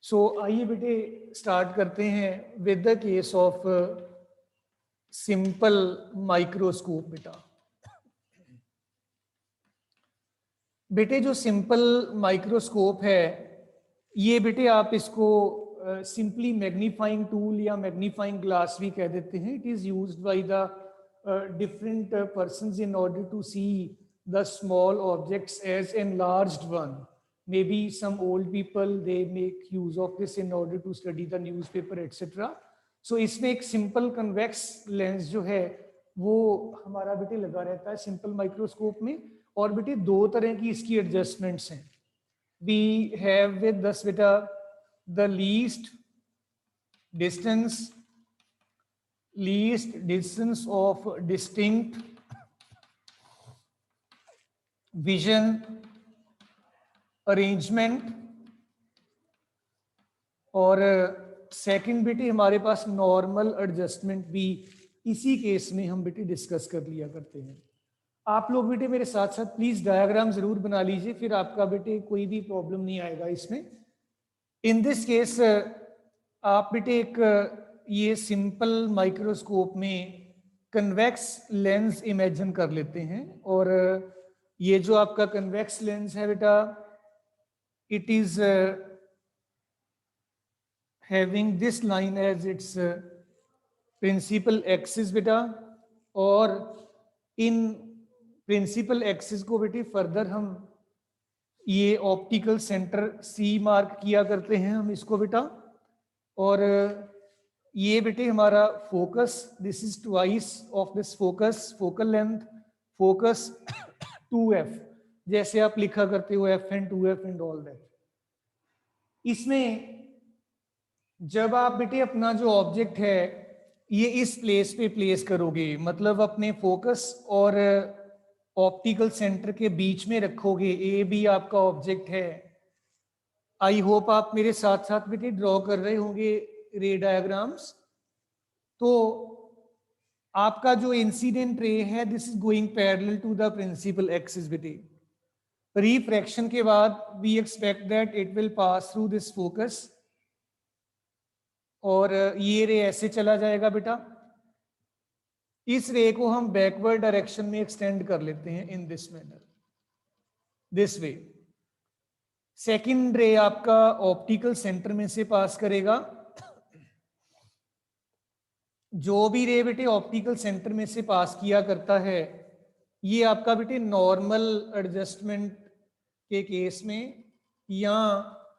सो आइए बेटे स्टार्ट करते हैं with the case of simple microscope. बेटे जो सिंपल माइक्रोस्कोप है ये बेटे आप इसको सिंपली मैग्नीफाइंग टूल या मैग्नीफाइंग ग्लास भी कह देते हैं। It is used by the different persons in order to see the small objects as enlarged one. Maybe some old people they make use of this in order to study the newspaper etc. So इसमें एक simple convex lens जो है वो हमारा बेटे लगा रहता है सिंपल माइक्रोस्कोप में। और बेटे दो तरह की इसकी एडजस्टमेंट्स हैं। वी हैव विद दस बेटा the least distance of distinct vision arrangement. और सेकंड बेटे हमारे पास नॉर्मल एडजस्टमेंट भी इसी केस में हम बेटे डिस्कस कर लिया करते हैं। आप लोग बेटे मेरे साथ साथ प्लीज डायग्राम जरूर बना लीजिए, फिर आपका बेटे कोई भी प्रॉब्लम नहीं आएगा इसमें। इन दिस केस आप बेटे एक ये सिंपल माइक्रोस्कोप में कन्वेक्स लेंस इमेजिन कर लेते हैं। और ये जो आपका कन्वेक्स लेंस है बेटा it is having this line as its principal axis बेटा। और इन प्रिंसिपल एक्सिस को बेटे फर्दर हम ये ऑप्टिकल सेंटर C मार्क किया करते हैं हम इसको बेटा। और ये बेटे हमारा focus, this is twice of this focus, focal length, focus 2f जैसे आप लिखा करते हो f and 2f and all that। इसमें जब आप बेटे अपना जो ऑब्जेक्ट है ये इस प्लेस पे प्लेस करोगे, मतलब अपने फोकस और ऑप्टिकल सेंटर के बीच में रखोगे, ए भी आपका ऑब्जेक्ट है। आई होप आप मेरे साथ साथ बेटे ड्रॉ कर रहे होंगे रे डायग्राम्स। तो आपका जो इंसिडेंट रे है this is going parallel to the principal axis बेटे। रिफ्रैक्शन के बाद we expect that it will pass through this focus और ये रे ऐसे चला जाएगा बेटा। इस रे को हम बैकवर्ड डायरेक्शन में एक्सटेंड कर लेते हैं इन this manner, this way. Second रे आपका ऑप्टिकल सेंटर में से पास करेगा। जो भी रे बेटे ऑप्टिकल सेंटर में से पास किया करता है ये आपका बेटे नॉर्मल एडजस्टमेंट के केस में या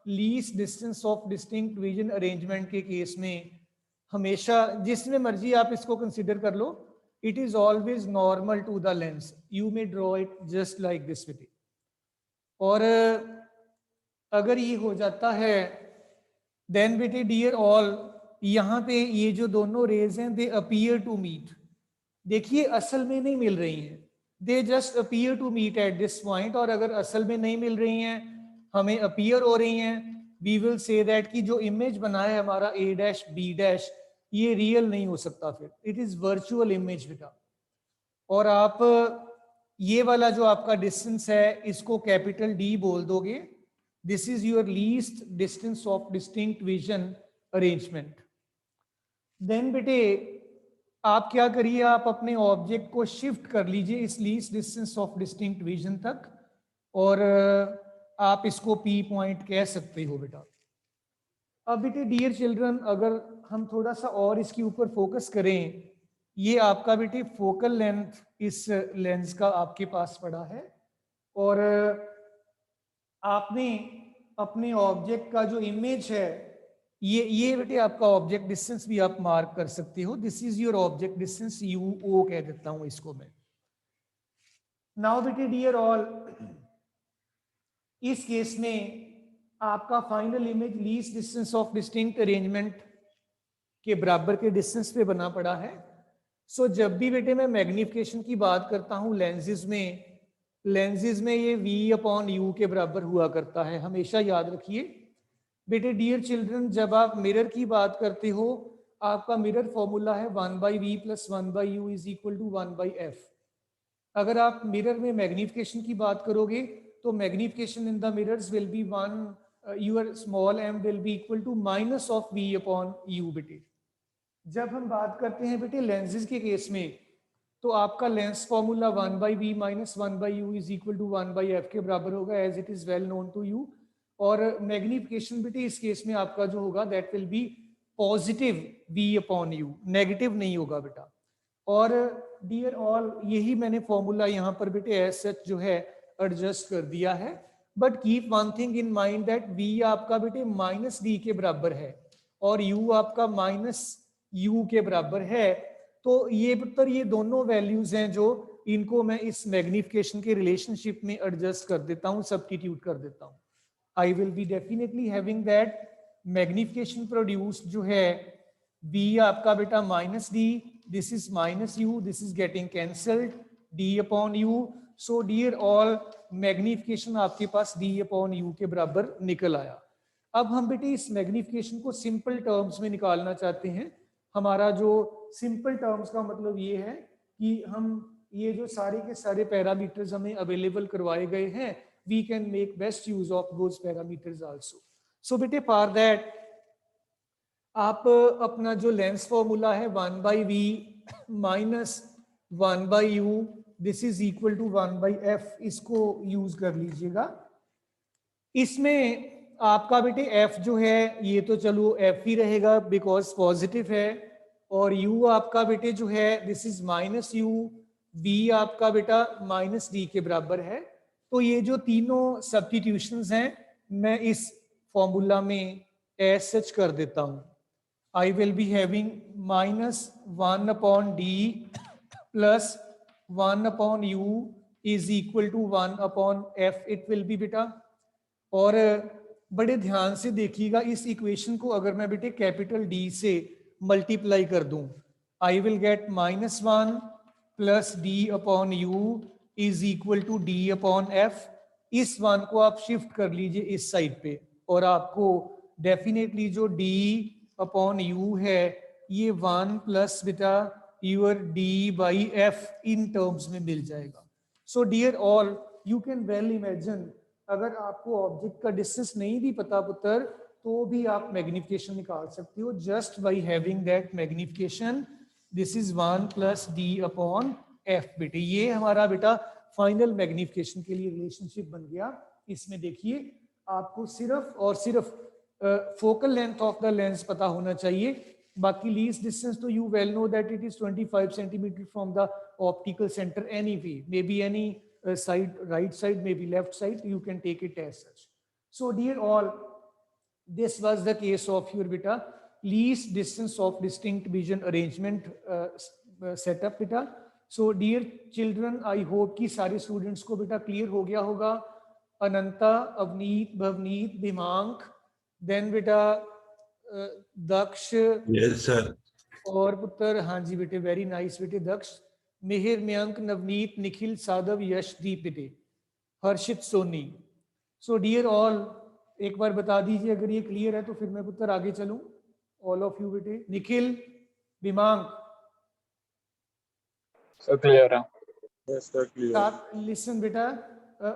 least distance of distinct vision arrangement के केस में हमेशा जिसमें मर्जी आप इसको कंसीडर कर लो, it is always normal to the lens. You may draw it just like this बेटे। और अगर ये हो जाता है देन बेटे डियर ऑल यहाँ पे ये जो दोनों रेज हैं दे अपीयर टू मीट। देखिए असल में नहीं मिल रही हैं, they just appear to meet at this point. और अगर असल में नहीं मिल रही हैं हमें अपीयर हो रही हैं, वी विल से दैट कि जो इमेज बना है हमारा ए डैश बी डैश ये रियल नहीं हो सकता, फिर इट इज वर्चुअल इमेज बेटा। और आप ये वाला जो आपका डिस्टेंस है इसको कैपिटल डी बोल दोगे। This is your least distance of distinct vision arrangement. Then बेटे आप क्या करिए, आप अपने ऑब्जेक्ट को शिफ्ट कर लीजिए इस least distance of distinct vision तक और आप इसको पी पॉइंट कह सकते हो बेटा। अब बेटे डियर चिल्ड्रन अगर हम थोड़ा सा और इसके ऊपर फोकस करें, ये आपका बेटे फोकल लेंथ इस लेंस का आपके पास पड़ा है और आपने अपने ऑब्जेक्ट का जो इमेज है ये बेटे आपका ऑब्जेक्ट डिस्टेंस भी आप मार्क कर सकते हो। This is your object distance, U O कह देता हूं इसको मैं। नाउ बेटे डियर ऑल इस केस में आपका final image least distance of distinct arrangement के बराबर के डिस्टेंस पे बना पड़ा है। सो जब भी बेटे मैं मैग्निफिकेशन की बात करता हूं लेंसेज में ये v/u के बराबर हुआ करता है, हमेशा याद रखिए बेटे। डियर चिल्ड्रन जब आप मिरर की बात करते हो आपका मिरर फॉर्मूला है 1/v + 1/u = 1/f। अगर आप मिरर में मैग्निफिकेशन की बात करोगे तो magnification in the mirrors will be 1 your small m will be equal to minus of v upon u बेटे। जब हम बात करते हैं बेटे लेंसेज के केस में, तो आपका lens formula 1/v minus 1/u is equal to 1/f के बराबर होगा, as it is well known to you. और मैग्निफिकेशन बेटे इस केस में आपका जो होगा that will be positive v upon u, negative नहीं होगा बेटा। और डियर ऑल, यही मैंने फॉर्मूला यहाँ पर बेटे एज सच जो है एडजस्ट कर दिया है। But keep one thing in mind that v आपका बेटे माइनस d के बराबर है और u आपका माइनस u के बराबर है। तो ये पर ये दोनों वैल्यूज हैं जो इनको मैं इस मैग्निफिकेशन के रिलेशनशिप में एडजस्ट कर देता हूँ, सब्स्टिट्यूट कर देता हूँ। I will be definitely having that magnification produced जो है v आपका बेटा minus d, this is minus u, this is getting cancelled, d upon u. So dear all, magnification आपके पास d upon u के बराबर निकल आया। अब हम बेटे इस मैग्निफिकेशन को सिंपल टर्म्स में निकालना चाहते हैं। हमारा जो सिंपल टर्म्स का मतलब ये है कि हम ये जो सारे के सारे पैरामीटर्स हमें अवेलेबल करवाए गए हैं, we can make best use of those parameters also. So बेटे फॉर दैट आप अपना जो लेंस फॉर्मूला है 1/v minus 1/u, this is equal to 1/f, इसको यूज कर लीजिएगा। इसमें आपका बेटे f जो है ये तो चलो f ही रहेगा बिकॉज पॉजिटिव है, और u आपका बेटे जो है this is minus u, v आपका बेटा माइनस d के बराबर है। तो ये जो तीनों सब्स्टिट्यूशंस हैं मैं इस फॉर्मूला में एज सच कर देता हूं। I will be having minus 1 upon d plus 1 upon u is equal to 1 upon f it will be बेटा। और बड़े ध्यान से देखिएगा इस इक्वेशन को अगर मैं बेटे कैपिटल D से मल्टीप्लाई कर दूं, I will get minus 1 plus d upon u is equal to d upon f। इस 1 को आप शिफ्ट कर लीजिए इस साइड पे और आपको डेफिनेटली जो d अपॉन u है ये 1 प्लस बेटा your d by f in terms में मिल जाएगा। So dear all, you can well imagine अगर आपको ऑब्जेक्ट का डिस्टेंस नहीं भी पता पुत्र तो भी आप मैग्निफिकेशन निकाल सकते हो just by having that magnification. This is 1 plus d upon f बेटे। ये हमारा बेटा फाइनल मैग्निफिकेशन के लिए रिलेशनशिप बन गया। इसमें देखिए आपको सिर्फ और सिर्फ focal length of the lens पता होना चाहिए, बाकी लीस्ट डिस्टेंस तो you well know that it is 25 centimetre from the optical centre any way, may be any side, right side, maybe left side, you can take it as such. So dear all, this was the case of your beta least distance of distinct vision arrangement setup beta. So dear children, I hope कि सारे students को बेटा clear हो गया होगा। अनंता, Avneet, Bhavneet, दिमांक, then बेटा दक्ष, yes sir, और पुत्र हाँ जी बेटे वेरी नाइस बेटे दक्ष, मिहिर, मयंक, नवनीत, निखिल, साधव, यश, दीप बेटे, हर्षित, सोनी। सो डियर ऑल, एक बार बता दीजिए अगर ये क्लियर है तो फिर मैं पुत्र आगे चलूं। ऑल ऑफ यू बेटे, निखिल, दिमांग, सर क्लियर है। Yes sir clear. लिसन बेटा,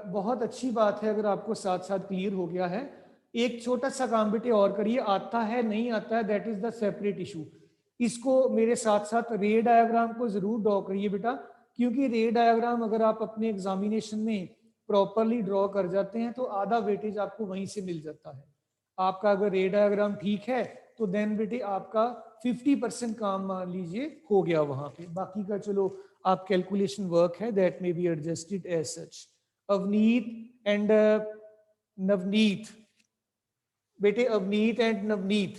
बहुत अच्छी बात है अगर आपको साथ साथ क्लियर हो गया है। एक छोटा सा काम बेटे और करिए, आता है नहीं आता है that is the separate issue. इसको मेरे साथ साथ रे डायग्राम को जरूर ड्रॉ करिए बेटा, क्योंकि रे डायग्राम अगर आप अपने एग्जामिनेशन में प्रॉपरली ड्रॉ कर जाते हैं तो आधा वेटेज आपको वहीं से मिल जाता है। आपका अगर रे डायग्राम ठीक है तो देन बेटे आपका 50% काम मान लीजिए हो गया वहां पे, बाकी का चलो आप कैलकुलेशन वर्क है that may be adjusted as such. Avneet and Navneet बेटे, अवनीत एंड नवनीत,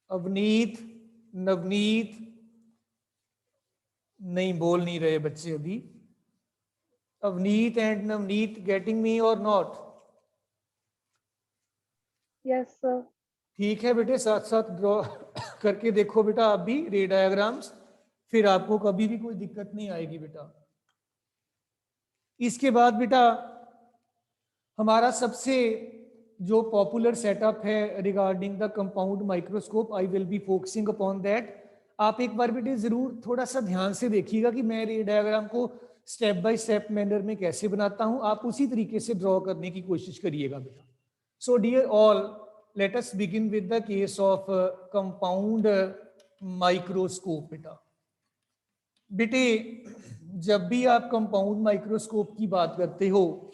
अवनीत, नवनीत, नहीं बोल नहीं रहे बच्चे अभी। Avneet and Navneet, getting me और नॉट? Yes sir. ठीक है बेटे, साथ साथ ड्रॉ करके देखो बेटा आप भी रे डायग्राम्स, फिर आपको कभी भी कोई दिक्कत नहीं आएगी बेटा। इसके बाद बेटा हमारा सबसे जो पॉपुलर सेटअप है regarding the compound microscope, I will be focusing upon that. आप एक बार बेटे जरूर थोड़ा सा ध्यान से देखिएगा कि मैं रे डायग्राम को स्टेप बाय स्टेप मैनर में कैसे बनाता हूं, आप उसी तरीके से ड्रॉ करने की कोशिश करिएगा बेटा। So dear all, let us begin with the case of compound microscope. बेटे जब भी आप कंपाउंड माइक्रोस्कोप की बात करते हो,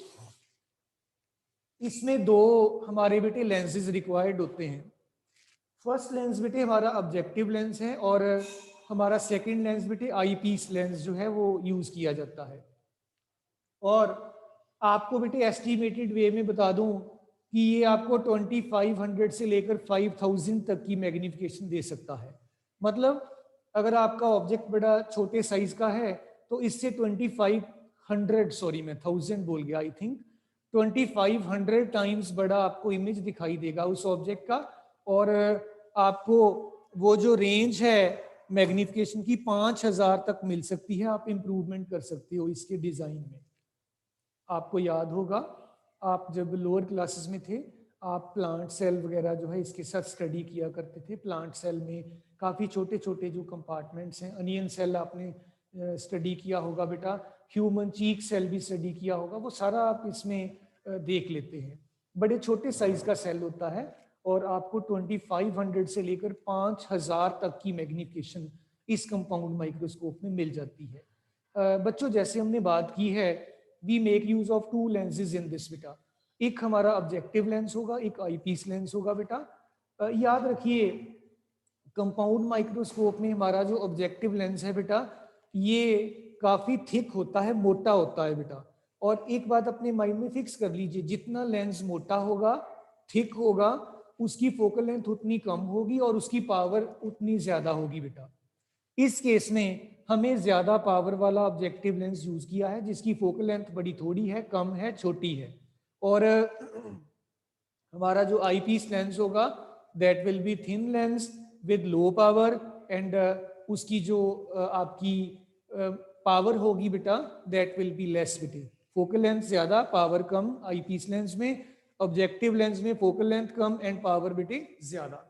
इसमें दो हमारे बेटे लेंसेज रिक्वायर्ड होते हैं। फर्स्ट लेंस बेटे हमारा ऑब्जेक्टिव लेंस है, और हमारा सेकंड लेंस बेटे आई पीस लेंस जो है वो यूज किया जाता है। और आपको बेटे एस्टिमेटेड वे में बता दूं कि ये आपको 2500 से लेकर 5000 तक की मैग्निफिकेशन दे सकता है। मतलब अगर आपका ऑब्जेक्ट बड़ा छोटे साइज का है तो इससे 2500, सॉरी मैं 1000 बोल गया, आई थिंक 2500 टाइम्स बड़ा आपको इमेज दिखाई देगा उस ऑब्जेक्ट का। और आपको वो जो रेंज है मैग्निफिकेशन की 5000 तक मिल सकती है। आप इंप्रूवमेंट कर सकते हो इसके डिजाइन में। आपको याद होगा आप जब लोअर क्लासेस में थे, आप प्लांट सेल वगैरह जो है इसके साथ स्टडी किया करते थे। प्लांट सेल में काफ़ी छोटे छोटे जो कंपार्टमेंट्स हैं, अनियन सेल आपने स्टडी किया होगा बेटा, ह्यूमन चीक सेल भी स्टडी किया होगा, वो सारा आप इसमें देख लेते हैं। बड़े छोटे साइज का सेल होता है और आपको 2500 से लेकर 5000 तक की मैग्निफिकेशन इस कंपाउंड माइक्रोस्कोप में मिल जाती है। बच्चों जैसे हमने बात की है, we make use of two lenses in this बेटा। एक हमारा ऑब्जेक्टिव लेंस होगा, एक आईपीस लेंस होगा बेटा। याद रखिए कंपाउंड माइक्रोस्कोप में हमारा जो ऑब्जेक्टिव लेंस है बेटा, ये काफी थिक होता है, मोटा होता है बेटा। और एक बात अपने माइंड में फिक्स कर लीजिए, जितना लेंस मोटा होगा, थिक होगा, उसकी फोकल लेंथ उतनी कम होगी और उसकी पावर उतनी ज्यादा होगी बेटा। इस केस में हमें ज्यादा पावर वाला ऑब्जेक्टिव लेंस यूज किया है, जिसकी फोकल लेंथ बड़ी थोड़ी है, कम है, छोटी है। और हमारा जो आईपीस लेंस होगा that will B thin lens with low power, and उसकी जो आपकी पावर होगी बेटा दैट विल बी लेस बेटे। फोकल लेंथ ज्यादा, पावर कम आईपीस लेंस में, ऑब्जेक्टिव लेंस में focal length come and power बेटे ज्यादा।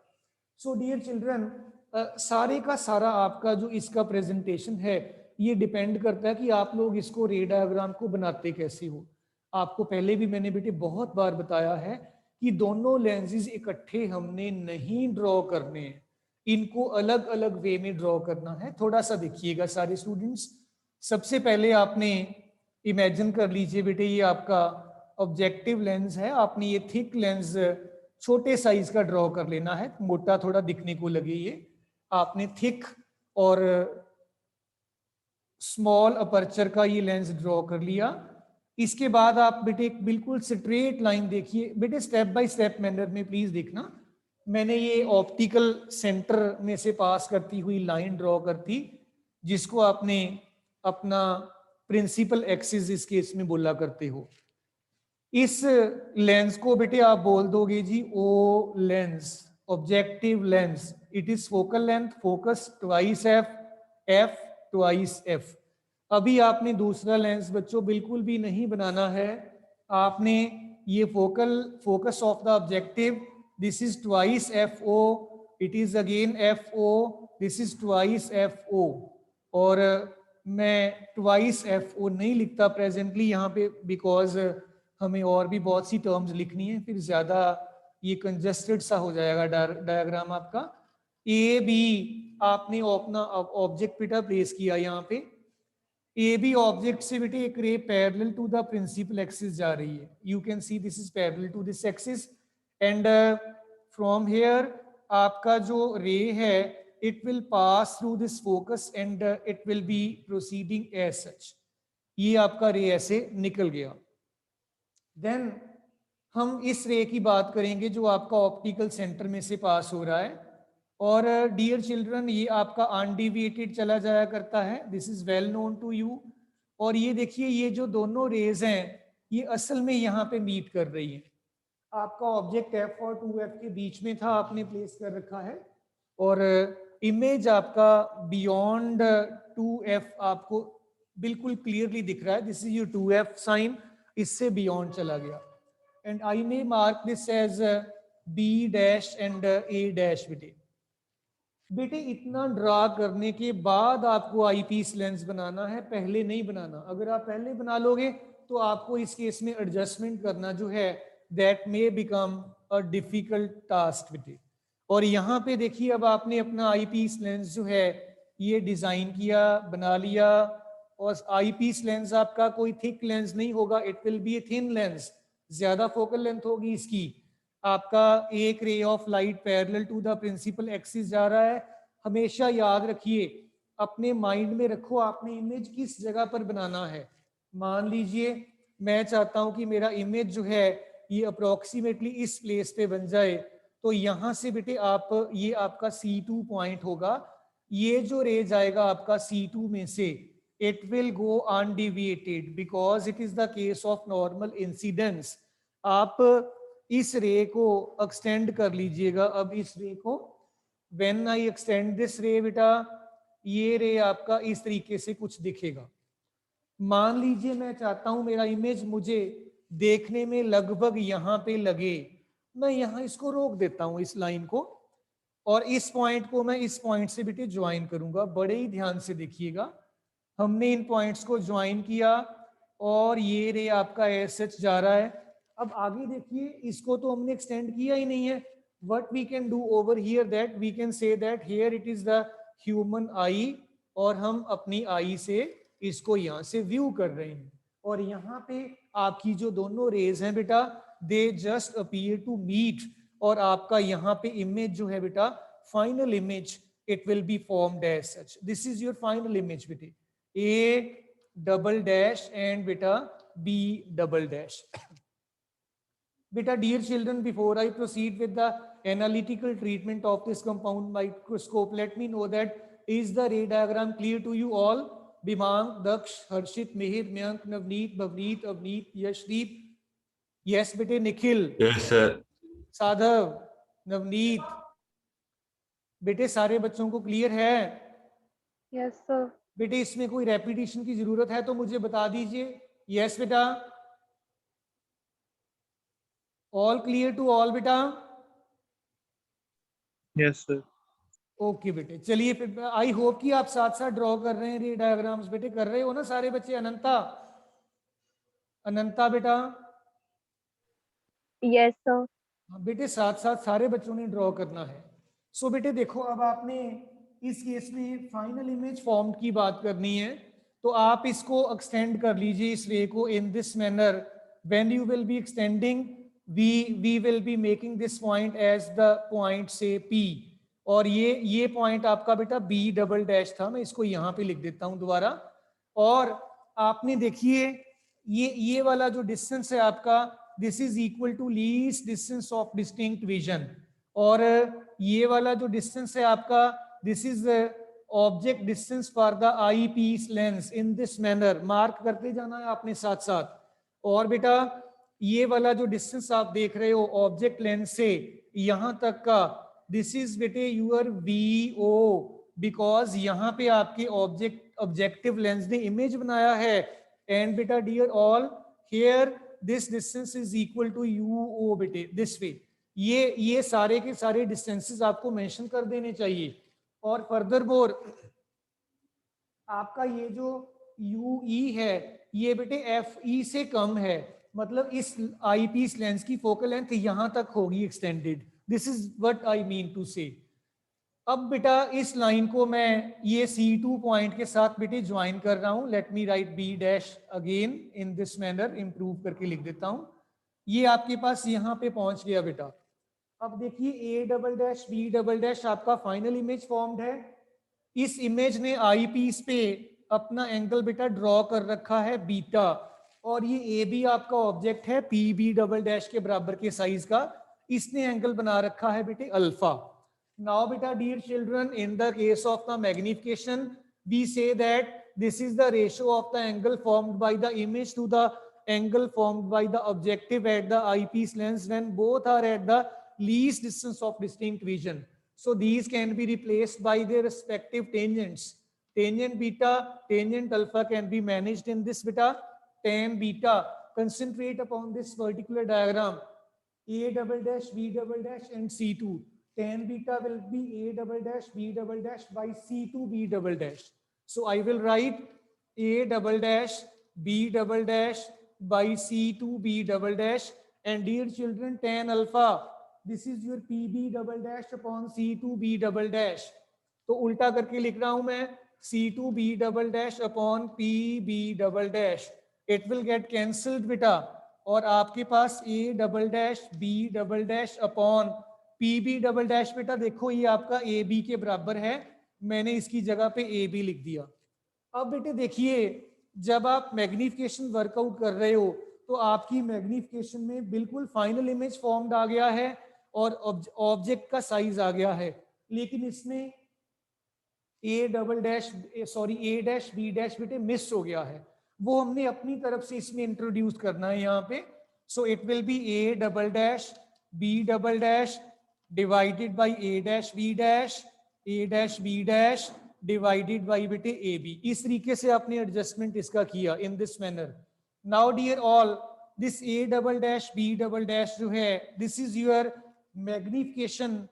सो डियर चिल्ड्रन, सारे का सारा आपका जो इसका प्रेजेंटेशन है ये डिपेंड करता है कि आप लोग इसको रे डायग्राम को बनाते कैसे हो। आपको पहले भी मैंने बेटे बहुत बार बताया है कि दोनों लेंसेज इकट्ठे हमने नहीं ड्रॉ करने हैं, इनको अलग अलग वे में ड्रॉ करना है। थोड़ा सा देखिएगा सारे स्टूडेंट्स। सबसे पहले आपने इमेजिन कर लीजिए बेटे ये आपका ऑब्जेक्टिव लेंस है, आपने ये थिक लेंस छोटे साइज का ड्रॉ कर लेना है, मोटा थोड़ा दिखने को लगे। ये आपने थिक और स्मॉल अपर्चर का ये लेंस ड्रॉ कर लिया। इसके बाद आप बेटे एक बिल्कुल स्ट्रेट लाइन देखिए बेटे, स्टेप बाय स्टेप मैनर में प्लीज देखना। मैंने ये ऑप्टिकल सेंटर में से पास करती हुई लाइन ड्रॉ करती, जिसको आपने अपना प्रिंसिपल एक्सिस इस केस में बोला करते हो। इस लेंस को बेटे आप बोल दोगे जी O lens, objective lens. It is focal length focus twice F, F twice F. अभी आपने दूसरा लेंस बच्चों बिल्कुल भी नहीं बनाना है। आपने ये focus of the objective, this is twice F O, it is again F O, this is twice F O. और मैं ट्वाइस एफ ओ नहीं लिखता प्रेजेंटली यहाँ पे, बिकॉज हमें और भी बहुत सी टर्म्स लिखनी है, फिर ज्यादा ये कंजेस्टेड सा हो जाएगा डायग्राम आपका। ए बी आपने अपना ऑब्जेक्ट बेटा प्लेस किया यहाँ पे। ए बी ऑब्जेक्ट से बेटे एक ray parallel to the principal axis जा रही है। You can see this is parallel to this axis, and from here आपका जो रे है it will pass through this focus and it will be proceeding as such. ये आपका रे ऐसे निकल गया। देन हम इस रे की बात करेंगे जो आपका ऑप्टिकल सेंटर में से पास हो रहा है। और डियर चिल्ड्रन ये आपका अनडिविएटेड चला जाया करता है, this is well known to you. और ये देखिए ये जो दोनों रेज हैं ये असल में यहाँ पे मीट कर रही हैं। आपका ऑब्जेक्ट एफ और 2f के बीच में था, आपने प्लेस कर रखा है, और इमेज आपका बियॉन्ड 2f आपको बिल्कुल क्लियरली दिख रहा है। This is your 2f sign, इससे बियॉन्ड चला गया। And I may mark this as B dash and A dash बेटे। बेटे इतना ड्रा करने के बाद आपको आईपीस लेंस बनाना है, पहले नहीं बनाना। अगर आप पहले बना लोगे तो आपको इस केस में एडजस्टमेंट करना जो है that may become a difficult task बेटे। और यहाँ पे देखिए अब आपने अपना आईपीस लेंस जो है ये डिजाइन किया, बना लिया। और आईपीस लेंस आपका कोई थिक लेंस नहीं होगा, it will be a thin lens, ज्यादा फोकल लेंथ होगी इसकी। आपका एक ray of light parallel to the principal axis जा रहा है। हमेशा याद रखिए, अपने माइंड में रखो आपने इमेज किस जगह पर बनाना है। मान लीजिए मैं चाहता हूं कि मेरा इमेज जो है ये अप्रोक्सीमेटली इस प्लेस पे बन जाए, तो यहां से बेटे आप ये आपका C2 पॉइंट होगा। ये जो रे जाएगा आपका C2 में से, it will go undeviated because it is the case of normal incidence. आप इस रे को एक्सटेंड कर लीजिएगा। अब इस रे को व्हेन आई एक्सटेंड दिस रे बेटा, ये रे आपका इस तरीके से कुछ दिखेगा। मान लीजिए मैं चाहता हूं मेरा इमेज मुझे देखने में लगभग यहां पे लगे, मैं यहां इसको रोक देता हूं इस लाइन को, और इस पॉइंट को मैं इस पॉइंट से बेटे ज्वाइन करूंगा। बड़े ही ध्यान से देखिएगा, हमने इन पॉइंट्स को ज्वाइन किया और ये रे आपका एज सच जा रहा है। अब आगे देखिए, इसको तो हमने एक्सटेंड किया ही नहीं है। What we can do over here, that we can say that here it is the human eye, और हम अपनी आई से इसको यहाँ से व्यू कर रहे हैं। और यहाँ पे आपकी जो दोनों रेज हैं बेटा, they just appear to meet, और आपका यहाँ पे इमेज जो है बेटा, final image, it will be formed as such. This is your final image बेटे, A double dash and beta B double dash. Beta, dear children, before I proceed with the analytical treatment of this compound microscope, let me know that is the ray diagram clear to you all? Bimang, Daksh, Harshit, Mihir, Mayank, Navneet, Bhavneet, Avneet, Yashdeep. Yes, bete Nikhil. Yes, sir. Sadhav, Navneet, बेटे सारे बच्चों को clear है? Yes sir. बेटे इसमें कोई repetition की जरूरत है तो मुझे बता दीजिए। यस बेटा, ऑल क्लियर टू ऑल बेटा? Yes sir. ओके बेटे, चलिए फिर आई होप कि आप साथ साथ ड्रॉ कर रहे हैं रे डायग्राम्स। बेटे कर रहे हो ना सारे बच्चे? अनंता, अनंता बेटा? Yes sir. बेटे साथ साथ सारे बच्चों ने ड्रॉ करना है। सो बेटे देखो, अब आपने इस केस में फाइनल इमेज फॉर्म की बात करनी है, तो आप इसको एक्सटेंड कर लीजिए इस रे को in this manner. When you will be extending, we will be making this point as the point से P, और ये पॉइंट आपका बेटा B डबल डैश था। मैं इसको यहाँ पे लिख देता हूँ दोबारा। और आपने देखिए ये वाला जो डिस्टेंस है आपका, this is equal to least distance of distinct vision. और ये वाला जो डिस्टेंस है आपका, this is object distance for the eye piece lens in this manner. Mark करते जाना है आपने साथ साथ। और बेटा ये वाला जो डिस्टेंस आप देख रहे हो ऑब्जेक्ट लेंस से यहां तक का, दिस इज बेटे यूर VO, बिकॉज यहाँ पे आपके ऑब्जेक्टिव लेंस ने इमेज बनाया है। एंड बेटा dear all, here this distance is equal to UO बेटे, दिस वे। ये सारे के सारे डिस्टेंसेस आपको मेंशन कर देने चाहिए। और फर्दर मोर आपका ये जो UE है ये बेटे FE से कम है, मतलब इस आईपीस लेंस की फोकल लेंथ यहां तक होगी extended. This is what I mean to say. अब बेटा इस लाइन को मैं ये C2 पॉइंट के साथ बेटे ज्वाइन कर रहा हूं। Let me right B dash again in this manner, improve करके लिख देता हूं। ये आपके पास यहां पे पहुंच गया बेटा। अब देखिए A double dash B double dash आपका फाइनल इमेज फॉर्म्ड है। इस इमेज ने आई पीस पे अपना एंगल बेटा ड्रॉ कर रखा है बीटा, और ये AB आपका ऑब्जेक्ट है PB डबल डैश के बराबर के साइज का, इसने एंगल बना रखा है बेटे अल्फा। नाउ बेटा dear children, in the case of the magnification we say that this is the ratio of the angle formed by the image to the angle formed by the objective at the eyepiece lens when both are at the least distance of distinct vision. So these can be replaced by their respective tangents. Tangent beta, tangent alpha can be managed in this beta. Tan beta, concentrate upon this particular diagram. A double dash, B double dash and C2. tan beta will be a double dash b double dash by c2 b double dash. So I will write a double dash b double dash by c2 b double dash. And dear children, tan alpha, this is your pb double dash upon c2 b double dash. तो उल्टा करके लिख रहा हूं मैं c2 b double dash upon pb double dash. It will get cancelled बेटा, और आपके पास a double dash b double dash upon pb double dash बेटा देखो ये आपका ab के बराबर है, मैंने इसकी जगह पे ab लिख दिया. अब बेटे देखिए जब आप मैग्निफिकेशन वर्कआउट कर रहे हो तो आपकी मैग्निफिकेशन में बिल्कुल फाइनल इमेज फॉर्म्ड आ गया है और ऑब्जेक्ट का साइज आ गया है, लेकिन इसमें A double dash sorry A dash B dash बेटे मिस हो गया है, वो हमने अपनी तरफ से इसमें इंट्रोड्यूस करना है यहाँ पे. So it will be A double dash B double dash divided by A dash B dash divided by बेटे ए बी. इस तरीके से आपने एडजस्टमेंट इसका किया in this manner. Now dear all, this A double dash B double dash जो है this is your magnification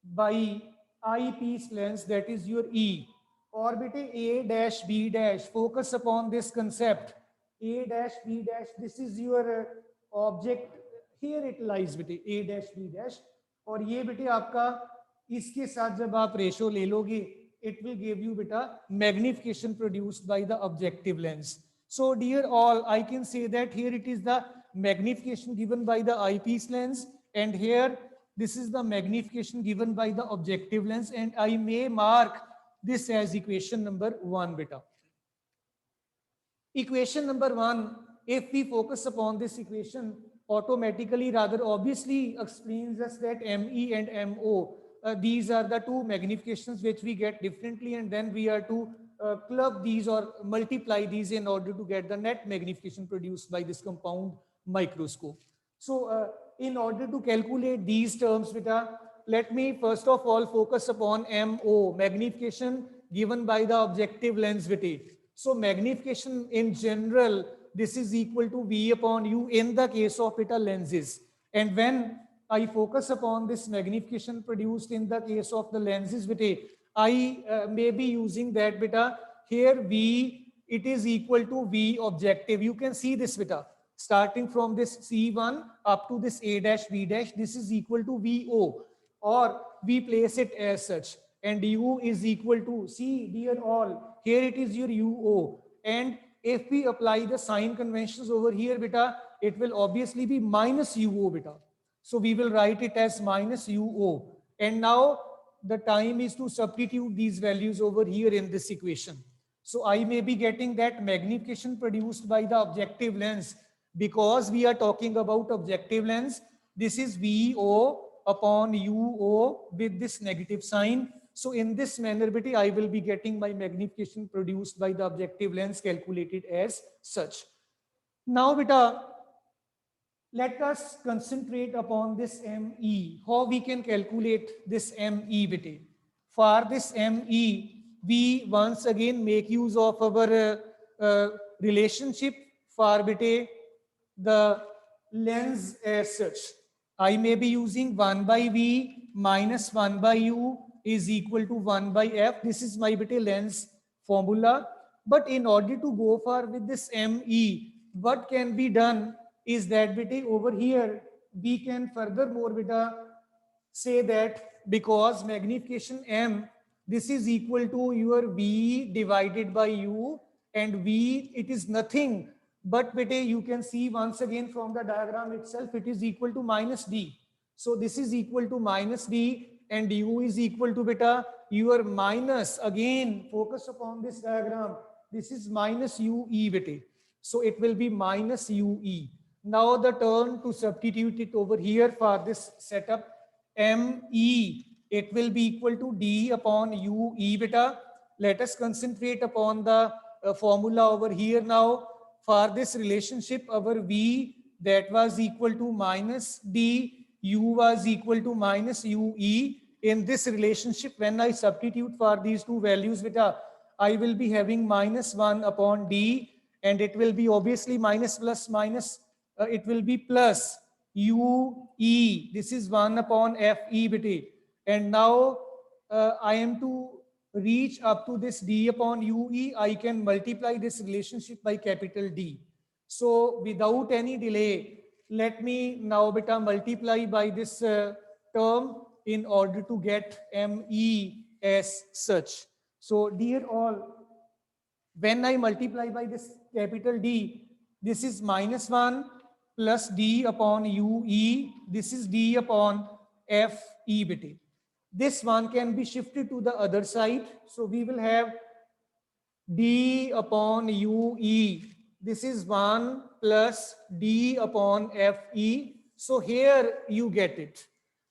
by I piece lens, that is your E. और बेटे a dash b dash, focus upon this concept, a dash b dash, this is your object, here it lies बेटे a dash b dash. और ये बेटे आपका इसके साथ जब आप रेशो ले लोगे it will give you बेटा magnification produced by the objective lens. So dear all, I can say that here it is the magnification given by the eyepiece lens, and here this is the magnification given by the objective lens, and I may mark this as equation number 1 beta. Equation number 1, if we focus upon this equation, automatically rather obviously explains us that ME and MO, these are the two magnifications which we get differently, and then we are to club these or multiply these in order to get the net magnification produced by this compound microscope. So in order to calculate these terms beta, let me first of all focus upon MO, magnification given by the objective lens beta. So magnification in general, this is equal to V upon U in the case of beta lenses. And when I focus upon this magnification produced in the case of the lenses beta, I may be using that beta. Here V, it is equal to V objective. You can see this beta. Starting from this C1 up to this A dash B dash, this is equal to VO. Or we place it as such, and U is equal to, see dear all, here it is your UO, and if we apply the sign conventions over here beta, it will obviously be minus UO beta. So we will write it as minus UO, and now the time is to substitute these values over here in this equation. So I may be getting that magnification produced by the objective lens, because we are talking about objective lens. This is VO upon UO with this negative sign. So in this manner, beta, I will be getting my magnification produced by the objective lens calculated as such. Now beta, let us concentrate upon this ME, how we can calculate this ME beta. For this ME, we once again make use of our relationship for beta, the lens as such. I may be using 1 by V minus 1 by U is equal to 1 by F. This is my beta lens formula. But in order to go for with this ME, what can be done is that beta over here, we can furthermore beta say that because magnification M, this is equal to your V divided by U, and V, it is nothing. But beta, you can see once again from the diagram itself, it is equal to minus D. So this is equal to minus D, and U is equal to beta, your minus, again, focus upon this diagram. This is minus UE beta. So it will be minus UE. Now the turn to substitute it over here for this setup, ME, it will be equal to D upon UE beta. Let us concentrate upon the formula over here now. For this relationship, our V, that was equal to minus D, U was equal to minus UE. In this relationship, when I substitute for these two values beta, I will be having minus 1 upon D, and it will be obviously minus plus minus, it will be plus UE. This is 1 upon FE beta. and now I am to reach up to this d upon ue, I can multiply this relationship by capital D. So without any delay, let me now beta multiply by this term in order to get ME as such. So dear all, when I multiply by this capital D, this is -1 plus D upon UE. This is D upon FE beta. This one can be shifted to the other side. So we will have D upon UE. This is 1 plus D upon FE. So here you get it.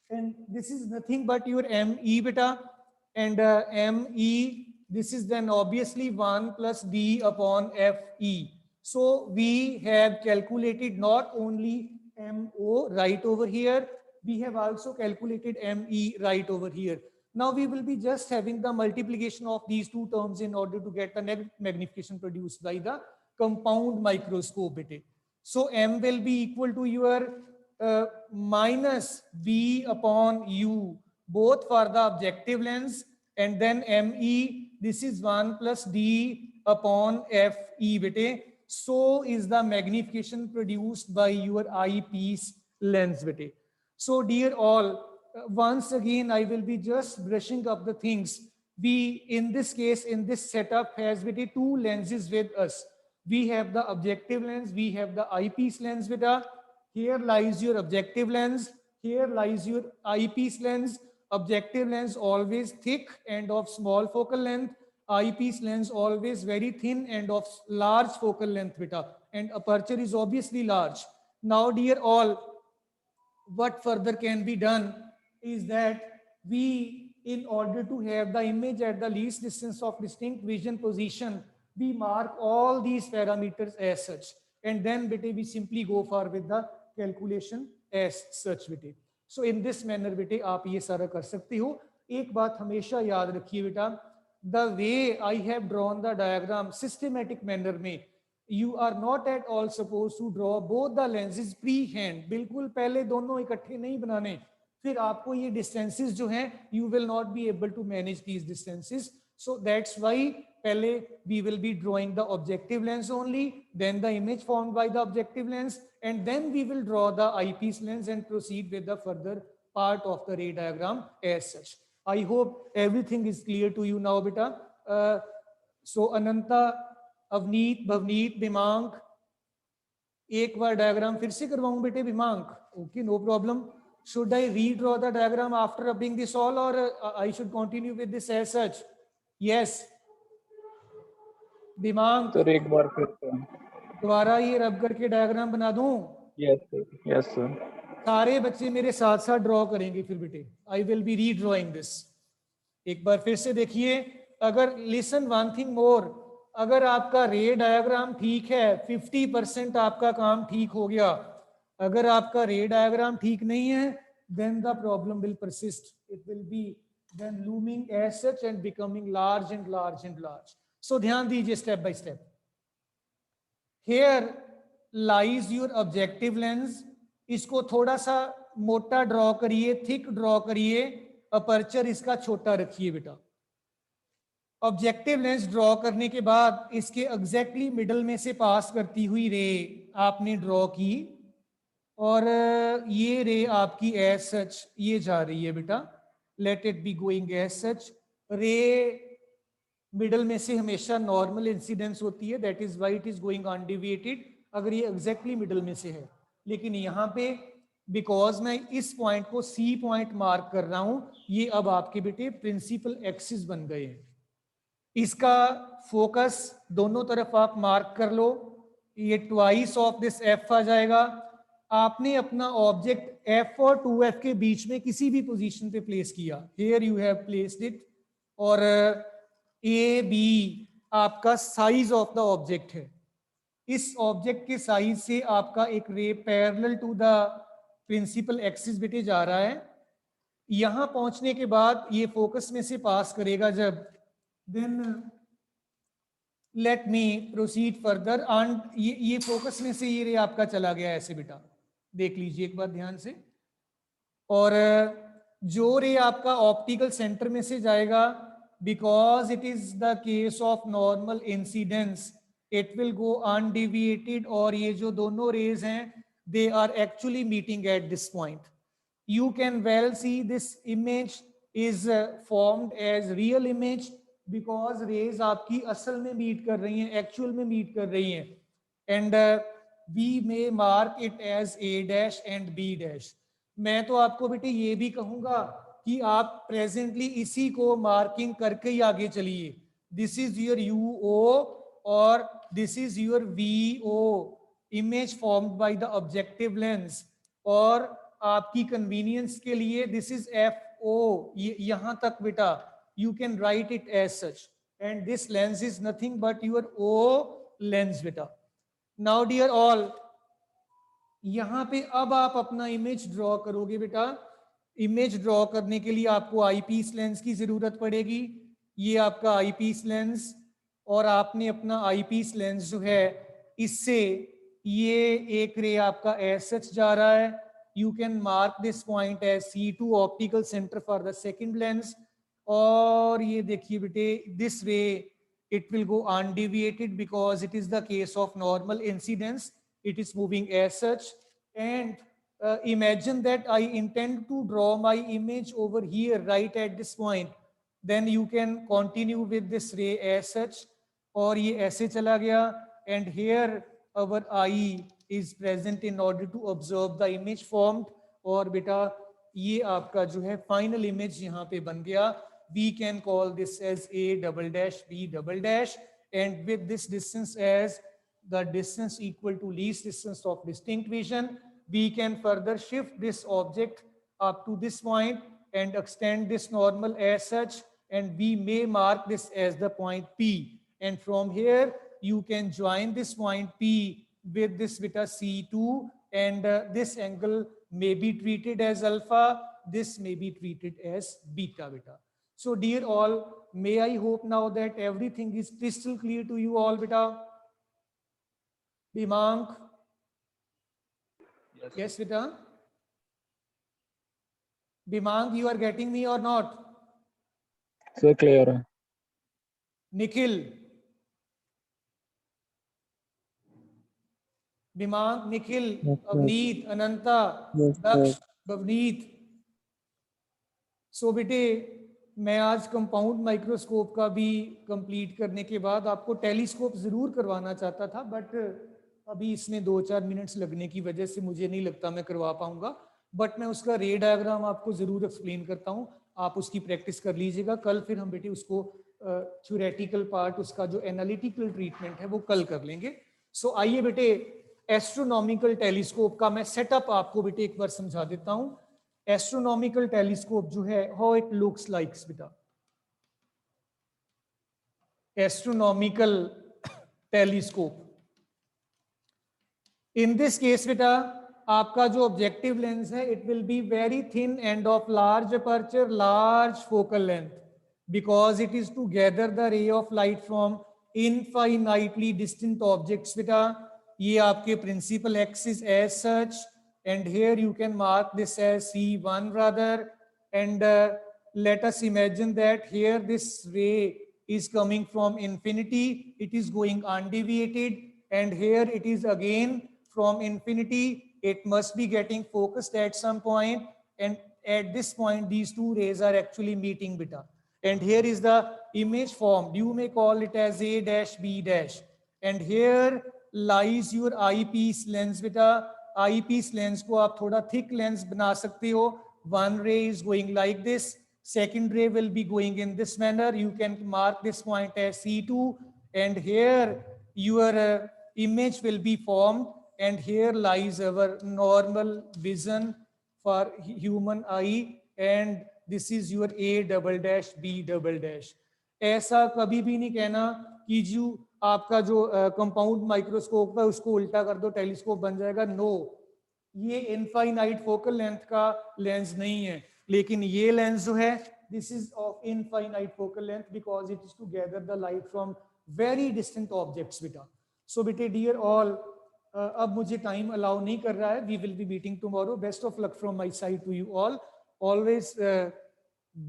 And this is nothing but your ME beta. And ME, this is then obviously 1 plus D upon FE. So we have calculated not only MO right over here, we have also calculated ME right over here. Now we will be just having the multiplication of these two terms in order to get the magnification produced by the compound microscope. So M will be equal to your minus V upon U, both for the objective lens, and then ME, this is 1 plus D upon FE beta. So is the magnification produced by your eyepiece lens beta. So dear all, once again, I will be just brushing up the things. We, in this case, in this setup has beta two lenses with us. We have the objective lens, we have the eyepiece lens with us. Here lies your objective lens, here lies your eyepiece lens. Objective lens always thick and of small focal length. Eyepiece lens always very thin and of large focal length beta. And aperture is obviously large. Now dear all, what further can be done is that we, in order to have the image at the least distance of distinct vision position, we mark all these parameters as such, and then beta we simply go for with the calculation as such beta. So in this manner beta आप ये सारा कर सकते हो. एक बात हमेशा याद रखिए बेटा, the way I have drawn the diagram systematic manner में, you are not at all supposed to draw both the lenses pre-hand. बिल्कुल पहले दोनों इकट्ठे नहीं बनाने, फिर आपको ये distances जो हैं, you will not be able to manage these distances. So that's why पहले we will be drawing the objective lens only, then the image formed by the objective lens, and then we will draw the eyepiece lens and proceed with the further part of the ray diagram as such. I hope everything is clear to you now, beta. So Ananta, Avneet, Bhavneet, बिमांक, एक बार diagram फिर से करवाऊं बेटे Bimank? Okay, no problem. Should I redraw the diagram after rubbing this all, or I should continue with this as such? Yes. Bimank, sir एक बार फिर से दोबारा ये रब करके डायग्राम बना दूं? Yes sir, yes sir. सारे बच्चे मेरे साथ साथ ड्रॉ करेंगे फिर बेटे. I will be redrawing this. एक बार फिर से देखिए. अगर लिसन वन थिंग मोर, अगर आपका रे डायग्राम ठीक है 50% आपका काम ठीक हो गया. अगर आपका रे डायग्राम ठीक नहीं है, then the problem will persist. It will be then looming as such and becoming large and large and large. So ध्यान दीजिए step by step. Here lies your objective lens. इसको थोड़ा सा मोटा ड्रॉ करिए, थिक ड्रॉ करिए. Aperture इसका छोटा रखिए बेटा. ऑब्जेक्टिव लेंस ड्रॉ करने के बाद इसके एग्जैक्टली मिडल में से पास करती हुई रे आपने ड्रॉ की, और ये रे आपकी एज सच ये जा रही है बेटा. Let it be going as such. Ray middle में से हमेशा नॉर्मल इंसिडेंस होती है, that is why it is going undeviated, अगर ये एग्जैक्टली मिडल में से है. लेकिन यहाँ पे बिकॉज मैं इस पॉइंट को सी पॉइंट मार्क कर रहा हूं, ये अब आपके बेटे प्रिंसिपल एक्सिस बन गए हैं. इसका फोकस दोनों तरफ आप मार्क कर लो. ये ट्वाइस ऑफ दिस एफ आ जाएगा. आपने अपना ऑब्जेक्ट एफ और 2f के बीच में किसी भी पोजीशन पे प्लेस किया. Here you have placed it. और ए बी आपका साइज ऑफ द ऑब्जेक्ट है. इस ऑब्जेक्ट के साइज से आपका एक ray parallel to the principal axis बेटे जा रहा है. यहां पहुंचने के बाद ये फोकस में से पास करेगा जब, then let me proceed further. and ये फोकस में से ये रे आपका चला गया ऐसे बेटा, देख लीजिए एक बार ध्यान से. और जो रे आपका ऑप्टिकल सेंटर में से जाएगा, because it is the case of normal incidence, it will go undeviated, और ये जो दोनों रेज हैं they are actually meeting at this point. You can well see this image is formed as real image because rays आपकी असल में meet कर रही हैं, एक्चुअल में मीट कर रही हैं. And we may mark it as A dash and B dash. मैं तो आपको बेटे ये भी कहूंगा कि आप प्रेजेंटली इसी को मार्किंग करके ही आगे चलिए. दिस इज योर UO और this is your VO, image formed by the objective lens. और आपकी कन्वीनियंस के लिए दिस इज FO, यहां तक बेटा you can write it as such, and this lens is nothing but your O lens बेटा. Now dear all, यहां पे अब आप अपना इमेज ड्रॉ करोगे बेटा. इमेज ड्रॉ करने के लिए आपको आईपीस लेंस की जरूरत पड़ेगी. ये आपका आईपीस लेंस, और आपने अपना आईपीस लेंस जो है इससे ये एक रे आपका एज सच जा रहा है. You can mark this point as C2 optical center for the second lens. और ये देखिए बेटे, this ray it will go undeviated because it is the case of normal incidence. It is moving as such. And imagine that I intend to draw my image over here right at this point. Then you can continue with this ray as such. और ये ऐसे चला गया, and here our eye is present in order to observe the image formed. और बेटा ये आपका जो है फाइनल इमेज यहाँ पे बन गया. We can call this as A double dash B double dash, and with this distance as the distance equal to least distance of distinct vision, we can further shift this object up to this point and extend this normal as such, and we may mark this as the point P. And from here you can join this point P with this beta C2, and this angle may be treated as alpha, this may be treated as beta beta. So dear all, may I hope now that everything is crystal clear to you all beta. Bimank? Yes beta. Bimank, you are getting me or not? So clear. Nikhil? Bimank, Nikhil, Yes, Avneet, Ananta, Yes, Daksh, Bhavneet. सो बेटे, मैं आज compound microscope का भी complete करने के बाद आपको telescope ज़रूर करवाना चाहता था, बट अभी इसमें 2-4 मिनट्स लगने की वजह से मुझे नहीं लगता मैं करवा पाऊंगा. बट मैं उसका रे डायग्राम आपको ज़रूर एक्सप्लेन करता हूँ, आप उसकी प्रैक्टिस कर लीजिएगा. कल फिर हम बेटे उसको थ्योरेटिकल पार्ट, उसका जो एनालिटिकल ट्रीटमेंट है वो कल कर लेंगे. सो आइए बेटे, एस्ट्रोनॉमिकल टेलीस्कोप का मैं सेटअप आपको बेटे एक बार समझा देता हूँ. एस्ट्रोनॉमिकल टेलीस्कोप जो है, हाउ इट लुक्स लाइक्स बेटा. Astronomical telescope, in this case बेटा आपका जो ऑब्जेक्टिव लेंस है, it will be very thin and of large aperture, large focal length, because it is to gather the ray of light from infinitely distant objects बेटा. ये आपके principal axis as such, and here you can mark this as C1 rather, and let us imagine that here this ray is coming from infinity, it is going undeviated, and here it is again from infinity, it must be getting focused at some point, and at this point these two rays are actually meeting beta, and here is the image formed. You may call it as A dash B dash, and here lies your eyepiece lens beta. Eyepiece lens को आप थोड़ा thick lens बना सकते हो. One ray is going like this, second ray will be going in this manner. You can mark this point as C2, and here your image will be formed, and here lies our normal vision for human eye, and this is your A double dash B double dash. ऐसा कभी भी नहीं कहना कि जो आपका जो compound microscope है उसको उल्टा कर दो टेलीस्कोप बन जाएगा. नो, ये इनफाइनाइट फोकल लेंथ का लेंस नहीं है, लेकिन ये लेंस जो है this is of infinite focal length because it is to gather the light from very distant objects बेटा. सो बेटे डियर ऑल, अब मुझे टाइम अलाउ नहीं कर रहा है. We will be meeting tomorrow. Best of luck from my side to you all. always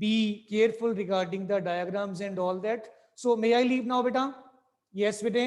be careful regarding the diagrams and all that. So may I leave now, beta? Yes, beta.